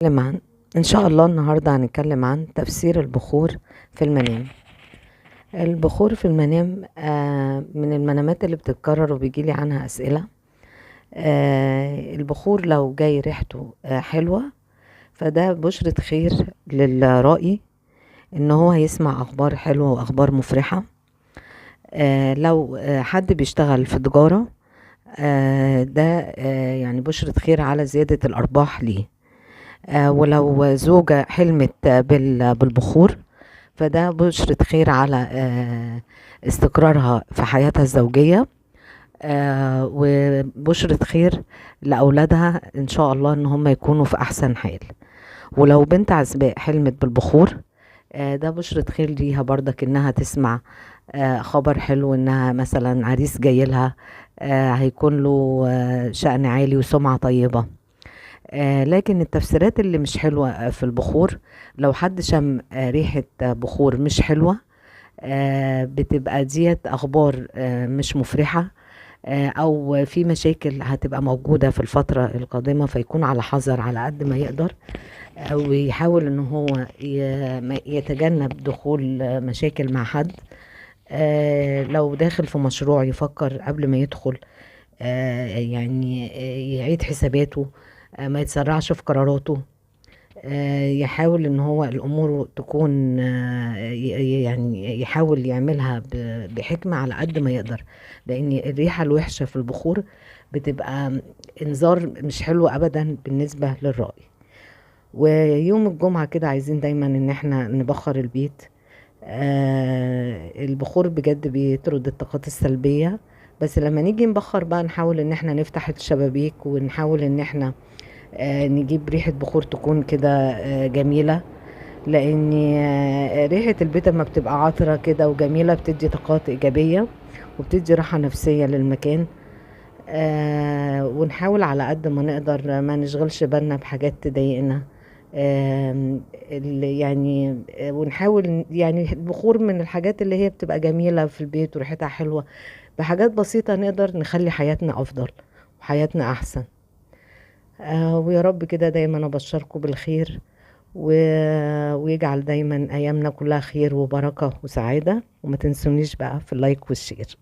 هنتكلم عن إن شاء الله النهاردة هنتكلم عن تفسير البخور في المنام. البخور في المنام من المنامات اللي بتتكرر وبيجيلي عنها أسئلة. البخور لو جاي ريحته حلوة فده بشرة خير للرائي إن هو هيسمع أخبار حلوة وأخبار مفرحة. لو حد بيشتغل في تجارة ده يعني بشرة خير على زيادة الأرباح ليه. ولو زوجة حلمت بالبخور فده بشرة خير على استقرارها في حياتها الزوجية، وبشرة خير لأولادها إن شاء الله إن هم يكونوا في أحسن حال. ولو بنت عزباء حلمت بالبخور ده بشرة خير ليها برضك إنها تسمع خبر حلو، إنها مثلا عريس جايلها هيكون له شأن عالي وسمعة طيبة. لكن التفسيرات اللي مش حلوة في البخور، لو حد شم ريحة بخور مش حلوة بتبقى ديت أخبار مش مفرحة، أو في مشاكل هتبقى موجودة في الفترة القادمة، فيكون على حذر على قد ما يقدر، أو يحاول إن هو يتجنب دخول مشاكل مع حد. لو داخل في مشروع يفكر قبل ما يدخل، يعني يعيد حساباته، ما يتسرعش في قراراته، يحاول ان هو الامور تكون يعني يحاول يعملها بحكمة على قد ما يقدر، لان الريحة الوحشة في البخور بتبقى انذار مش حلو ابدا بالنسبة للرائي. ويوم الجمعة كده عايزين دايما ان احنا نبخر البيت. البخور بجد بيطرد الطاقات السلبية، بس لما نيجي نبخر بقى نحاول ان احنا نفتح الشبابيك ونحاول ان احنا نجيب ريحة بخور تكون كده جميلة، لان ريحة البيت لما بتبقى عطرة كده وجميلة بتدي طاقات ايجابية وبتدي راحة نفسية للمكان. ونحاول على قد ما نقدر ما نشغلش بالنا بحاجات تضايقنا. يعني ونحاول يعني البخور من الحاجات اللي هي بتبقى جميلة في البيت وريحتها حلوة، بحاجات بسيطة نقدر نخلي حياتنا أفضل وحياتنا أحسن. ويا رب كده دايما أبشركم بالخير، ويجعل دايما أيامنا كلها خير وبركة وسعادة. وما تنسونيش بقى في اللايك والشير.